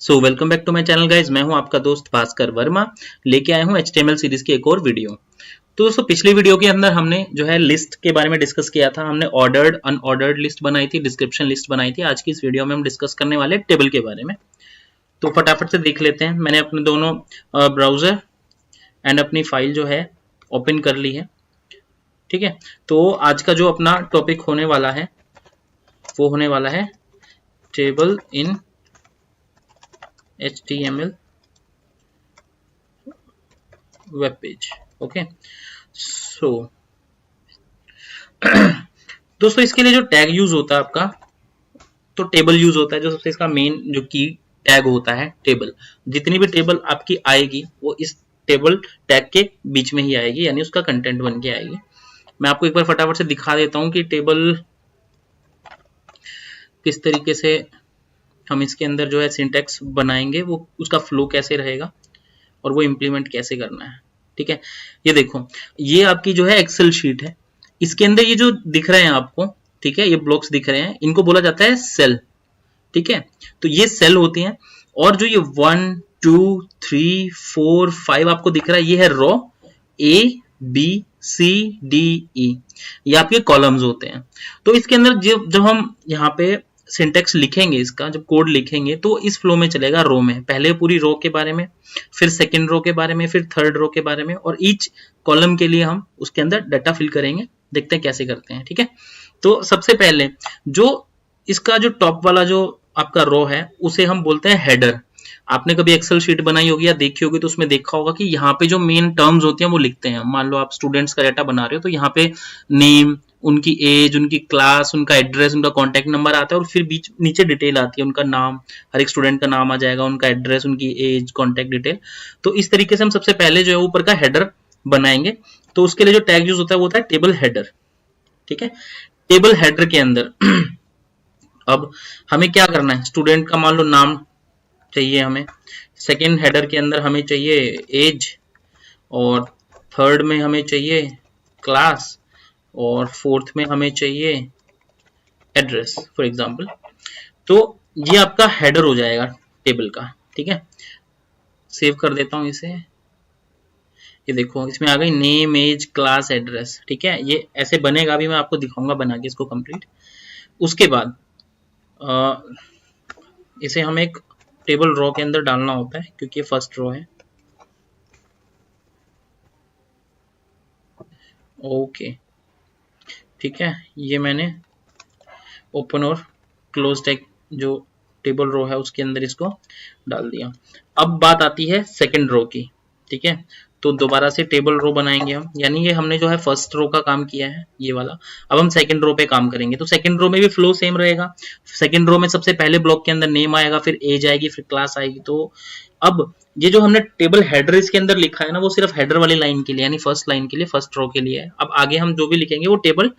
So welcome back to my channel guys. मैं हूं आपका दोस्त भास्कर वर्मा, लेके आया हूं HTML सीरीज की एक और वीडियो। तो दोस्तों, पिछली वीडियो के अंदर हमने जो है लिस्ट के बारे में डिस्कस किया था। हमने ऑर्डर्ड अनऑर्डर्ड लिस्ट बनाई थी, डिस्क्रिप्शन लिस्ट बनाई थी। आज की इस वीडियो में हम डिस्कस करने वाले टेबल के बारे में। तो फटाफट से देख लेते हैं। मैंने अपने दोनों ब्राउजर एंड अपनी फाइल जो है ओपन कर ली है। ठीक है, तो आज का जो अपना टॉपिक होने वाला है वो होने वाला है table in HTML web page. Okay, so दोस्तों, इसके लिए जो टैग यूज होता है आपका, तो टेबल यूज होता है। जो सबसे इसका मेन जो की टैग होता है टेबल। जितनी भी टेबल आपकी आएगी वो इस टेबल टैग के बीच में ही आएगी, यानी उसका कंटेंट बन के आएगी। मैं आपको एक बार फटाफट से दिखा देता हूं कि टेबल किस तरीके से हम इसके अंदर जो है सिंटैक्स बनाएंगे, वो उसका फ्लो कैसे रहेगा और वो इम्प्लीमेंट कैसे करना है। ठीक है, ये देखो, ये आपकी जो है एक्सेल शीट है। इसके अंदर ये जो दिख रहे हैं आपको, ठीक है, ये ब्लॉक्स दिख रहे हैं, इनको बोला जाता है सेल। ठीक है, तो ये सेल होती हैं। और जो ये 1 2 3 4 5 आपको दिख रहा है, ये है रो ABCDE, ये आपके कॉलम्स होते हैं। तो इसके अंदर जब हम यहाँ पे सिंटेक्स लिखेंगे, इसका जब कोड लिखेंगे तो इस फ्लो में चलेगा। रो में पहले पूरी रो के बारे में, फिर सेकंड रो के बारे में, फिर थर्ड रो के बारे में, और ईच कॉलम के लिए हम उसके अंदर डाटा फिल करेंगे। देखते हैं कैसे करते हैं। ठीक है, तो सबसे पहले जो इसका जो टॉप वाला जो आपका रो है उसे हम बोलते हैं हेडर। आपने कभी एक्सेल शीट बनाई होगी या देखी होगी तो उसमें देखा होगा कि यहाँ पे जो मेन टर्म्स होती हैं वो लिखते हैं। मान लो आप स्टूडेंट्स का डाटा बना रहे हो, तो यहाँ पे नेम, उनकी एज, उनकी क्लास, उनका एड्रेस, उनका कॉन्टैक्ट नंबर आता है, और फिर बीच नीचे डिटेल आती है, उनका नाम, हर एक स्टूडेंट का नाम आ जाएगा, उनका एड्रेस, उनकी एज, कॉन्टैक्ट डिटेल। तो इस तरीके से हम सबसे पहले जो है ऊपर का हेडर बनाएंगे। तो उसके लिए जो टैग यूज होता है वो होता है टेबल हेडर। ठीक है, टेबल हेडर के अंदर अब हमें क्या करना है, स्टूडेंट का मान लो नाम चाहिए हमें, सेकेंड हेडर के अंदर हमें चाहिए एज, और थर्ड में हमें चाहिए क्लास, और फोर्थ में हमें चाहिए एड्रेस फॉर एग्जांपल। तो ये आपका हेडर हो जाएगा टेबल का। ठीक है, सेव कर देता हूं इसे। ये देखो, इसमें आ गई नेम, एज, क्लास, एड्रेस। ठीक है, ये ऐसे बनेगा, अभी मैं आपको दिखाऊंगा बना के इसको कंप्लीट। उसके बाद इसे हम एक टेबल रो के अंदर डालना होता है, क्योंकि ये फर्स्ट रो है। ओके, ठीक है, ये मैंने ओपन और क्लोज टैग जो टेबल रो है उसके अंदर इसको डाल दिया। अब बात आती है सेकंड रो की। ठीक है, तो दोबारा से टेबल रो बनाएंगे हम, यानी ये हमने जो है फर्स्ट रो का काम किया है ये वाला। अब हम सेकंड रो पे काम करेंगे। तो सेकंड रो में भी फ्लो सेम रहेगा। सेकंड रो में सबसे पहले ब्लॉक के अंदर नेम आएगा, फिर एज आएगी, फिर क्लास आएगी। तो अब ये जो हमने टेबल हेडर इसके अंदर लिखा है ना, वो सिर्फ हेडर वाली लाइन के लिए, यानी फर्स्ट लाइन के लिए, फर्स्ट रो के लिए है। अब आगे हम जो भी लिखेंगे वो टेबल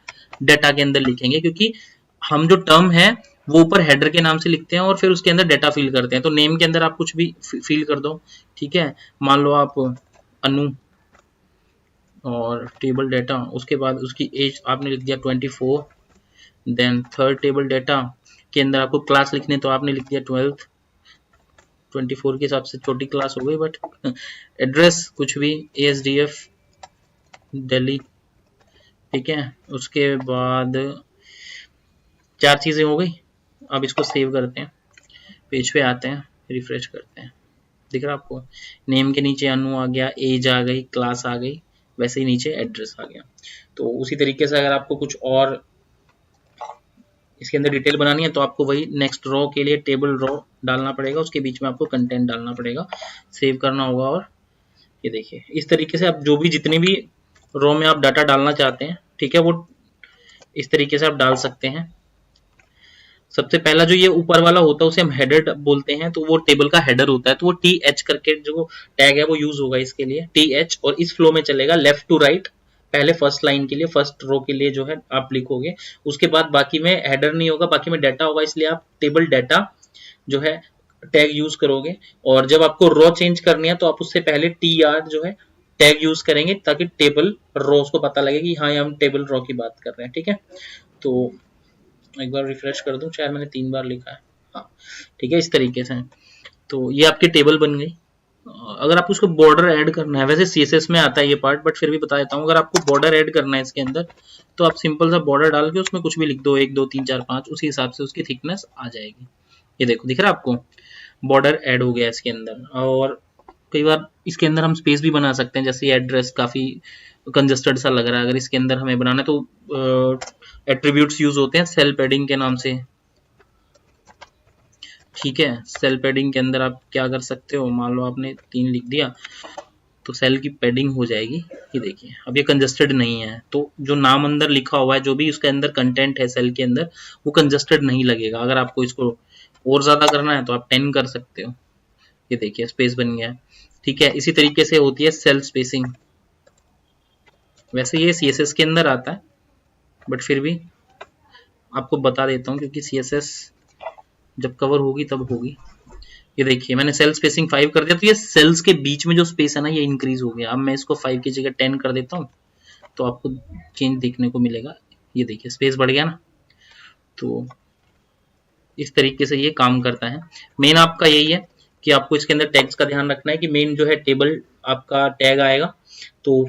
डाटा के अंदर लिखेंगे, क्योंकि हम जो टर्म है वो ऊपर हेडर के नाम से लिखते हैं और फिर उसके अंदर डाटा फिल करते हैं। तो नेम के अंदर आप कुछ भी फिल कर दो। ठीक है, मान लो आप अनु, और टेबल डाटा, उसके बाद उसकी एज आपने लिख दिया 24। देन थर्ड टेबल डाटा के अंदर आपको क्लास लिखने, तो आपने लिख दिया 12th। 24 के हिसाब से छोटी क्लास हो गई, बट एड्रेस कुछ भी, ASDF दिल्ली। ठीक है, उसके बाद 4 चीजें हो गई। अब इसको सेव करते हैं, पेज पे आते हैं, रिफ्रेश करते हैं। दिख रहा है आपको, नेम के नीचे अनु आ गया, एज आ गई, क्लास आ गई, वैसे ही नीचे एड्रेस आ गया। तो उसी तरीके से अगर आपको कुछ और इसके अंदर डिटेल बनानी है तो आपको वही नेक्स्ट रो के लिए टेबल रो डालना पड़ेगा, उसके बीच में आपको कंटेंट डालना पड़ेगा, सेव करना होगा। और ये देखिए, इस तरीके से आप जो भी जितनी भी रो में आप डाटा डालना चाहते हैं, ठीक है, वो इस तरीके से आप डाल सकते हैं। सबसे पहला जो ये ऊपर वाला होता है उसे हम हेडर बोलते हैं, तो वो टेबल का हेडर होता है। तो वो TH करके जो टैग है वो यूज होगा इसके लिए, TH, और इस फ्लो में चलेगा लेफ्ट टू राइट। पहले फर्स्ट लाइन के लिए, फर्स्ट रो के लिए जो है आप लिखोगे, उसके बाद बाकी में हेडर नहीं होगा, बाकी में डाटा होगा, इसलिए आप टेबल डाटा जो है टैग यूज करोगे। और जब आपको रो चेंज करनी है तो आप उससे पहले TR जो है टैग यूज करेंगे, ताकि टेबल रोज को पता लगे कि हाँ हम टेबल रो की बात कर रहे हैं। ठीक है, तो एक बार रिफ्रेश कर दूं, शायद मैंने 3 बार लिखा है। हाँ, ठीक है, इस तरीके से। तो ये आपकी टेबल बन गई। अगर आपको उसको बॉर्डर ऐड करना है, वैसे सीएसएस में आता है ये पार्ट, बट फिर भी बता देता हूँ, अगर आपको बॉर्डर ऐड करना है इसके अंदर तो आप सिंपल सा बॉर्डर डाल के उसमें कुछ भी लिख दो, 1 2 3 4 5, उसी हिसाब से उसकी थिकनेस आ जाएगी। ये देखो दिख रहा है आपको, बॉर्डर ऐड हो गया इसके अंदर। और कई बार इसके अंदर हम स्पेस भी बना सकते हैं, जैसे एड्रेस काफी कंजस्टेड सा लग रहा है, अगर इसके अंदर हमें बनाना है तो एट्रीब्यूट्स यूज होते हैं सेल पैडिंग के नाम से। ठीक है, सेल पैडिंग के अंदर आप क्या कर सकते हो, मान लो आपने 3 लिख दिया तो सेल की पैडिंग हो जाएगी। ये देखिए अब ये कंजस्टेड नहीं है, तो जो नाम अंदर लिखा हुआ है, जो भी उसके अंदर कंटेंट है सेल के अंदर, वो कंजस्टेड नहीं लगेगा। अगर आपको इसको और ज्यादा करना है तो आप 10 कर सकते हो। ये देखिए स्पेस बन गया है। ठीक है, इसी तरीके से होती है सेल स्पेसिंग। वैसे ये सीएसएस के अंदर आता है, बट फिर भी आपको बता देता हूँ क्योंकि सीएसएस जब कवर होगी तब होगी। ये देखिए मैंने सेल स्पेसिंग 5 कर दिया, तो ये सेल्स के बीच में जो स्पेस है ना ये इंक्रीज हो गया। अब मैं इसको 5 की जगह 10 कर देता हूँ तो आपको चेंज देखने को मिलेगा। ये देखिए स्पेस बढ़ गया ना। तो इस तरीके से ये काम करता है। मेन आपका यही है कि आपको इसके अंदर टैग्स का ध्यान रखना है कि मेन जो है टेबल आपका टैग आएगा, तो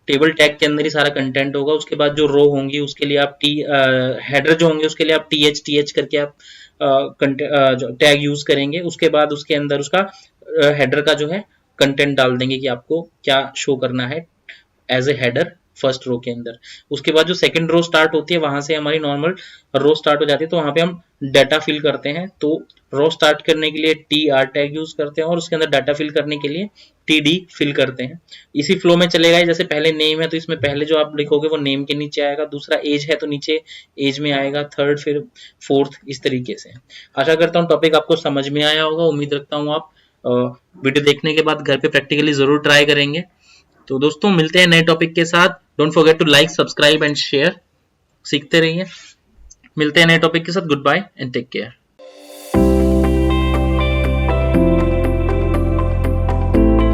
टेबल टैग के अंदर ही सारा कंटेंट होगा। उसके बाद जो रो होंगी उसके लिए आप हेडर जो होंगे उसके लिए आप टीएच करके आप टैग यूज करेंगे। उसके बाद उसके अंदर उसका हेडर का जो है कंटेंट डाल देंगे कि आपको क्या शो करना है as a header first row के अंदर। उसके बाद जो सेकंड रो स्टार्ट होती है वहां से हमारी नॉर्मल रो स्टार्ट हो जाती है, तो वहां पे हम डाटा फिल करते हैं। तो रो स्टार्ट करने के लिए TR टैग यूज करते हैं और उसके अंदर डाटा फिल करने के लिए TD फिल करते हैं। इसी फ्लो में चलेगा। जैसे पहले नेम है तो इसमें पहले जो आप लिखोगे वो नेम के नीचे आएगा, दूसरा एज है तो नीचे एज में आएगा, थर्ड फिर फोर्थ, इस तरीके से। आशा करता हूँ टॉपिक आपको समझ में आया होगा। उम्मीद रखता हूँ आप वीडियो देखने के बाद घर पे प्रैक्टिकली जरूर ट्राई करेंगे। तो दोस्तों मिलते हैं नए टॉपिक के साथ। Don't forget to like, subscribe and share. सीखते रहिए। मिलते हैं नए टॉपिक के साथ। Goodbye and take care.